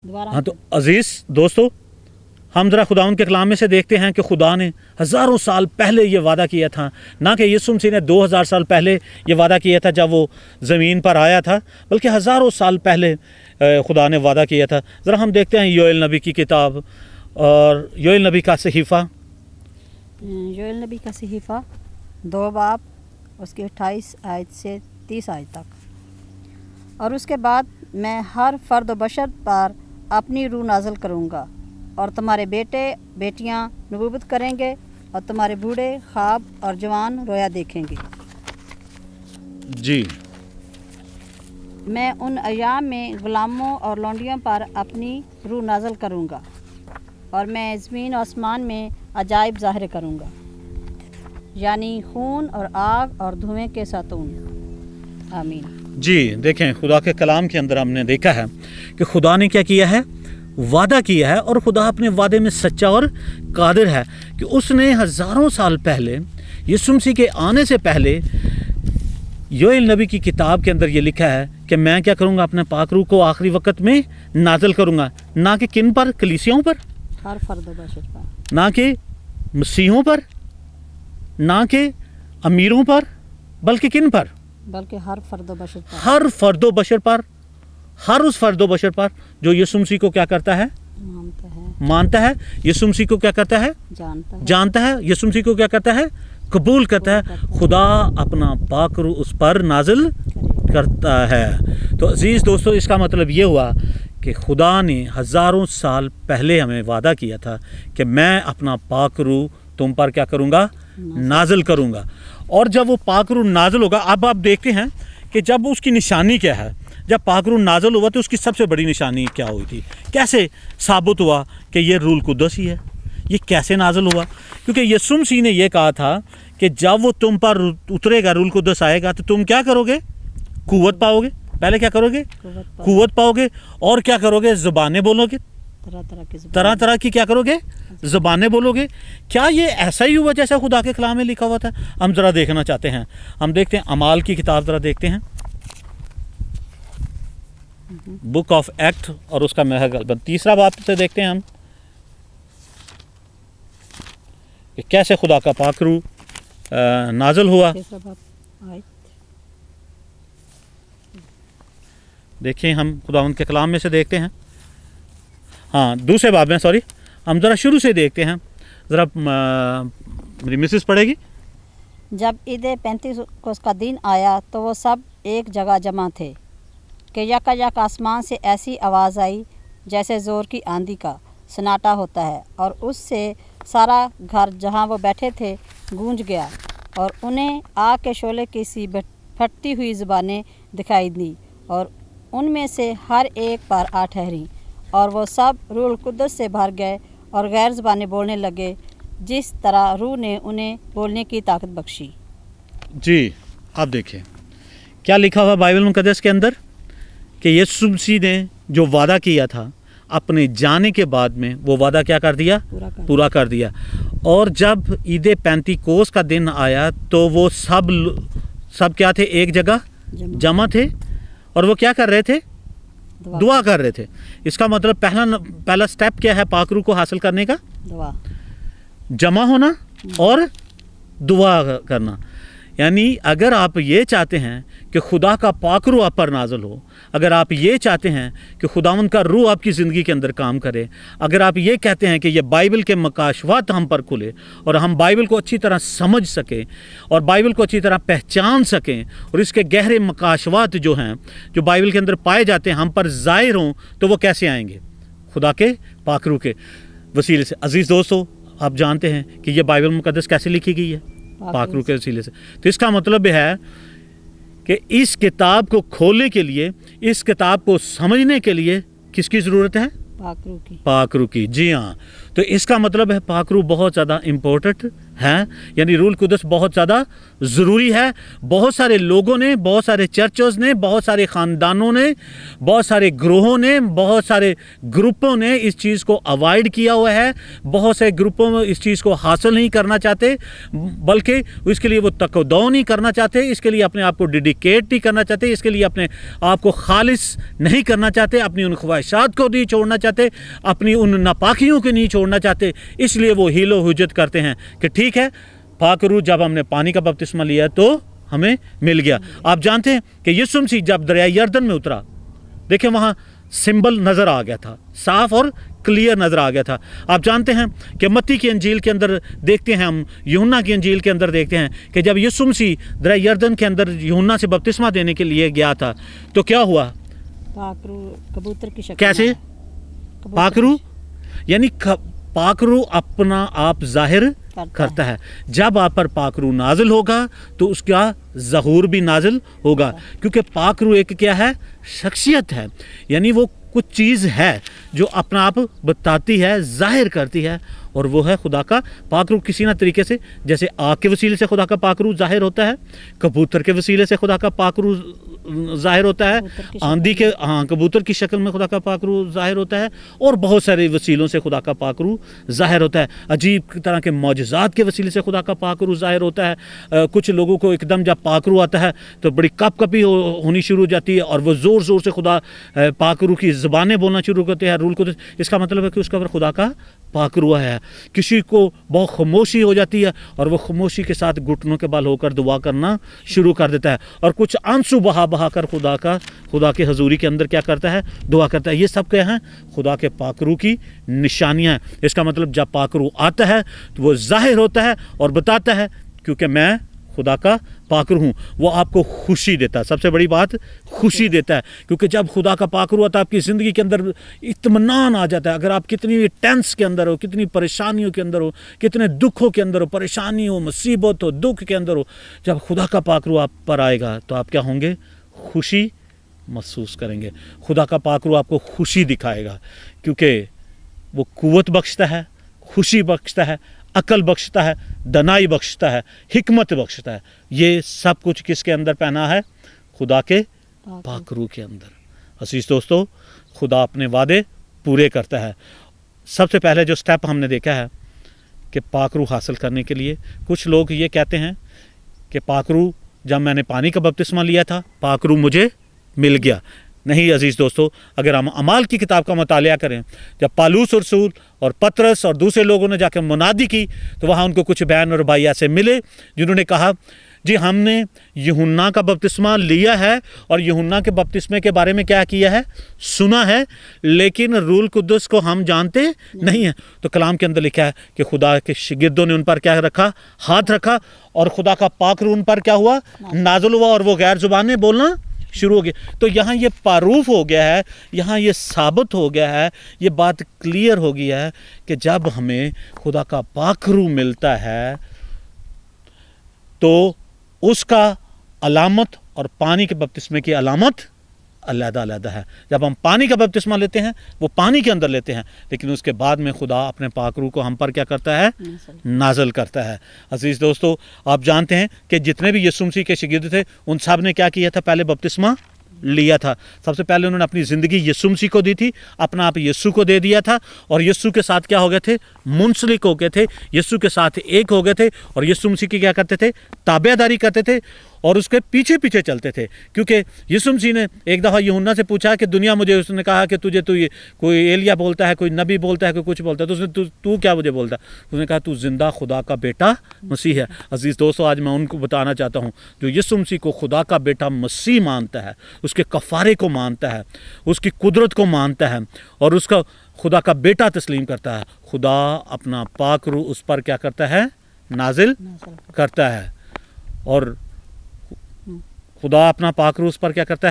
हाँ, तो अजीज़ दोस्तों, हम ज़रा खुदाउन के कलाम में से देखते हैं कि खुदा ने हज़ारों साल पहले ये वादा किया था। ना कि यीशु मसीह ने 2000 साल पहले ये वादा किया था जब वो ज़मीन पर आया था, बल्कि हज़ारों साल पहले खुदा ने वादा किया था। ज़रा हम देखते हैं योएल नबी की किताब और योएल नबी का सहीफ़ा। योएल नबी का सहीफ़ा 2 बाब उसके 28 आयत से 30 आयत तक। और उसके बाद मैं हर फ़र्द बशर पर अपनी रूह नाज़िल करूँगा और तुम्हारे बेटे बेटियां नबूवत करेंगे और तुम्हारे बूढ़े ख्वाब और जवान रोया देखेंगे। जी, मैं उन अयाम में ग़ुलामों और लौंडियों पर अपनी रूह नाज़िल करूँगा और मैं ज़मीन और आसमान में अजाइब ज़ाहिर करूँगा, यानी खून और आग और धुएँ के सातून। आमीन। जी, देखें खुदा के कलाम के अंदर हमने देखा है कि खुदा ने क्या किया है, वादा किया है, और खुदा अपने वादे में सच्चा और कादिर है कि उसने हज़ारों साल पहले यीशु मसीह के आने से पहले योएल नबी की किताब के अंदर ये लिखा है कि मैं क्या करूँगा, अपने पाक रूह को आखिरी वक्त में नाज़िल करूँगा। ना कि किन पर, कलीसियाओं पर, हर फर्द बशर पर, ना कि मसीहों पर, ना कि अमीरों पर, बल्कि किन पर, बल्कि हर फर्द बशर पर, हर फर्दो बशर पर, हर उस फर्दो बशर पर जो यीशु मसीह को क्या करता है, मानता है। यीशु मसीह को क्या करता है, जानता है। यीशु मसीह को क्या करता है, कबूल करता है। खुदा अपना पाक रूह उस पर नाजिल करता है। तो अजीज़ दोस्तों, इसका मतलब ये हुआ कि खुदा ने हज़ारों साल पहले हमें वादा किया था कि मैं अपना पाक रूह तुम पर क्या करूँगा, नाजिल करूँगा। और जब वो पाक रूह नाजिल होगा, अब आप देखते हैं कि जब उसकी निशानी क्या है, जब पाक रूह नाजिल हुआ तो उसकी सबसे बड़ी निशानी क्या हुई थी, कैसे साबित हुआ कि ये रूहुल कुद्दस ही है। ये कैसे नाजिल हुआ, क्योंकि यीशु मसीह ने ये कहा था कि जब वो तुम पर उतरेगा, रूहुल कुद्दस आएगा, तो तुम क्या करोगे, कुव्वत पाओगे। पहले क्या करोगे, कुव्वत पाओगे, और क्या करोगे, ज़ुबानें बोलोगे, तरह तरह की क्या करोगे, ज़ुबानें बोलोगे। क्या ये ऐसा ही हुआ जैसा खुदा के कलाम में लिखा हुआ था? हम ज़रा देखना चाहते हैं। हम देखते हैं अमाल की किताब, ज़रा देखते हैं, बुक ऑफ एक्ट, और उसका महल 3 बाब से देखते हैं हम कि कैसे खुदा का पाक रूह नाज़िल हुआ। देखिए, हम खुदा उनके कलाम में से देखते हैं। हाँ, 2 बाब में, सॉरी, हम ज़रा शुरू से देखते हैं। ज़रा मेरी मिसेस पढ़ेगी। जब ईद 35 का दिन आया तो वो सब एक जगह जमा थे कि यकायक आसमान से ऐसी आवाज़ आई जैसे ज़ोर की आंधी का सन्नाटा होता है, और उससे सारा घर जहाँ वो बैठे थे गूंज गया, और उन्हें आग के शोले की सी फटती हुई ज़ुबानें दिखाई दी, और उनमें से हर एक पर आ ठहरी, और वो सब रूहुल कुद्दस से भर गए और गैर ज़बानें बोलने लगे, जिस तरह रूह ने उन्हें बोलने की ताकत बख्शी। जी, आप देखिए क्या लिखा हुआ बाइबल मुक़द्दस के अंदर कि यीशु मसीह ने जो वादा किया था अपने जाने के बाद में, वो वादा क्या कर दिया, पूरा कर दिया। और जब ईद पेंतीकोस का दिन आया तो वो सब क्या थे, एक जगह जमा थे, और वो क्या कर रहे थे, दुआ कर रहे थे। इसका मतलब पहला स्टेप क्या है पाक रूह को हासिल करने का, दुआ, जमा होना और दुआ करना। यानी अगर आप ये चाहते हैं कि खुदा का पाक रूह आप पर नाज़िल हो, अगर आप ये चाहते हैं कि खुदावन का रूह आपकी ज़िंदगी के अंदर काम करे, अगर आप ये कहते हैं कि ये बाइबल के मकाशवात हम पर खुले और हम बाइबल को अच्छी तरह समझ सकें और बाइबल को अच्छी तरह पहचान सकें, और इसके गहरे मकाशवात जो हैं, जो बाइबल के अंदर पाए जाते हैं, हम पर ज़ाहिर हों, तो वो कैसे आएंगे, खुदा के पाक रूह के वसीले से। अजीज़ दोस्तों, आप जानते हैं कि ये बाइबल मुक़द्दस कैसे लिखी गई है, पाक रूह के वसीले से। तो इसका मतलब है कि इस किताब को खोलने के लिए, इस किताब को समझने के लिए किसकी ज़रूरत है, पाक रूह की। पाक रूह की। जी हाँ, तो इसका मतलब है पाक रूह बहुत ज़्यादा इम्पोर्टेंट हैं, यानी रूल कुदस बहुत ज़्यादा ज़रूरी है। बहुत सारे लोगों ने, बहुत सारे चर्चों ने, बहुत सारे ख़ानदानों ने, बहुत सारे ग्रोहों ने, बहुत सारे ग्रुपों ने इस चीज़ को अवॉइड किया हुआ है। बहुत से ग्रुपों में इस चीज़ को हासिल नहीं करना चाहते, बल्कि इसके लिए वो तकदौ नहीं करना चाहते, इसके लिए अपने आप को डेडिकेट नहीं करना चाहते, इसके लिए अपने आप को खालिस नहीं करना चाहते, अपनी उन ख्वाहिशात को नहीं छोड़ना चाहते, अपनी उन नापाकियों को नहीं छोड़ना चाहते। इसलिए वो हीलो हुज्जत करते हैं कि ठीक है, पाक रूह जब हमने पानी का बपतिस्मा लिया तो हमें मिल गया। आप जानते हैं कि यीशु मसीह जब दरिया यरदन में उतरा, देखें वहाँ सिंबल नज़र आ गया था, साफ और क्लियर नज़र आ गया था। आप जानते हैं कि मत्ती की अंजील के अंदर देखते हैं, हम यूहन्ना की अंजील के अंदर देखते हैं कि जब यीशु मसीह दरिया यरदन के अंदर यूहन्ना से बपतिस्मा देने के लिए गया था तो क्या हुआ? पाक रूह कबूतर की शक्ल कैसे? पाक रूह यानी पाक रूह अपना आप जाहिर करता है। जब आप पर पाक रूह नाजिल होगा तो उसका ज़हूर भी नाजिल होगा, क्योंकि पाक रूह एक क्या है? शख्सियत है, यानी वो कुछ चीज़ है जो अपना आप बताती है, जाहिर करती है, और वो है खुदा का पाक रूह। किसी ना तरीके से, जैसे आग के वसीले से खुदा का पाक रूह जाहिर होता है, कबूतर के वसीले से खुदा का पाक रूह जाहिर होता है, आंधी के कबूतर की शक्ल में खुदा का पाक रूह जाहिर होता है, और बहुत सारे वसीलों से खुदा का पाक रूह जाहिर होता है। अजीब तरह के मौजज़ात के वसीले से खुदा का पाक रूह जाहिर होता है। कुछ लोगों को एकदम जब पाक रूह आता है तो बड़ी कपकपी होनी शुरू हो जाती है, और वो ज़ोर ज़ोर से खुदा पाक रूह की ज़बानें बोलना शुरू करते हैं। रूल को इसका मतलब है कि उसका खुदा का पाक रूह है। किसी को बहुत खामोशी हो जाती है और वो खामोशी के साथ घुटनों के बल होकर दुआ करना शुरू कर देता है, और कुछ आंसू बहा बहा कर खुदा के हजूरी के अंदर क्या करता है? दुआ करता है। ये सब क्या हैं? खुदा के पाक रूह की निशानियाँ हैं। इसका मतलब जब पाक रूह आता है तो वो जाहिर होता है और बताता है क्योंकि मैं खुदा का पाक रूह हूँ। वो आपको खुशी देता है, सबसे बड़ी बात खुशी देता है, क्योंकि जब खुदा का पाक रूह आता है आपकी ज़िंदगी के अंदर इत्मीनान आ जाता है। अगर आप कितनी टेंस के अंदर हो, कितनी परेशानियों के अंदर हो, कितने दुखों के अंदर हो, परेशानी हो, मुसीबत हो, दुख के अंदर हो, जब खुदा का पाक रूह आप पर आएगा तो आप क्या होंगे? खुशी महसूस करेंगे। खुदा का पाक रूह आपको खुशी दिखाएगा, क्योंकि वो कुव्वत बख्शता है, खुशी बख्शता है, अकल बख्शता है, दनाई बख्शता है, हिकमत बख्शता है। ये सब कुछ किसके अंदर पहना है? खुदा के पाक रूह के अंदर। अजीज दोस्तों, खुदा अपने वादे पूरे करता है। सबसे पहले जो स्टेप हमने देखा है कि पाक रूह हासिल करने के लिए, कुछ लोग ये कहते हैं कि पाक रूह जब मैंने पानी का बपतिस्मा लिया था पाक रूह मुझे मिल गया। नहीं अजीज़ दोस्तों, अगर हम अमाल की किताब का मुतालिया करें, जब पालूस और रसूल और पतरस और दूसरे लोगों ने जाकर मुनादी की तो वहाँ उनको कुछ बहन और भाई ऐसे मिले जिन्होंने कहा, जी हमने यूहन्ना का बपतिस्मा लिया है और यूहन्ना के बपतिस्मे के बारे में क्या किया है? सुना है, लेकिन रूल कुद्दुस को हम जानते नहीं हैं। तो कलाम के अंदर लिखा है कि खुदा के शिगिर्दों ने उन पर क्या रखा? हाथ रखा, और खुदा का पाक रूह उन पर क्या हुआ? नाज़िल हुआ, और वो गैर ज़ुबानें बोलना शुरू हो गए। तो यहाँ ये पारूफ हो गया है, यहाँ ये साबित हो गया है, ये बात क्लियर हो गई है कि जब हमें खुदा का पाक रूह मिलता है तो उसका अलामत और पानी के बपतिस्मे की अलामत अलग-अलग है। जब हम पानी का बपतिस्मा लेते हैं वो पानी के अंदर लेते हैं, लेकिन उसके बाद में खुदा अपने पाक रूह को हम पर क्या करता है? नाज़िल करता है। अजीज़ दोस्तों, आप जानते हैं कि जितने भी यीशु मसीह के शागिर्द थे उन सब ने क्या किया था? पहले बपतिस्मा लिया था। सबसे पहले उन्होंने अपनी ज़िंदगी यीशु मसीह को दी थी, अपना आप यीशु को दे दिया था, और यीशु के साथ क्या हो गए थे? मुंसलिक हो गए थे, यीशु के साथ एक हो गए थे, और यीशु मसीह की क्या करते थे? ताबेदारी करते थे और उसके पीछे पीछे चलते थे। क्योंकि यीशु मसीह ने एक दफ़ा यूहन्ना से पूछा कि दुनिया मुझे, उसने कहा कि तुझे तो ये कोई एलिया बोलता है, कोई नबी बोलता है, कोई कुछ बोलता है, तो उसने तू क्या मुझे बोलता है? उसने कहा तू जिंदा खुदा का बेटा मसीह है। अजीज़ दोस्तों, आज मैं उनको बताना चाहता हूँ जो यीशु मसीह को खुदा का बेटा मसीह मानता है, उसके कफ़ारे को मानता है, उसकी कुदरत को मानता है और उसका खुदा का बेटा तस्लीम करता है, खुदा अपना पाक रूह उस पर क्या करता है? नाजिल करता है। और खुदा अपना पाक रूह उस पर क्या करता है?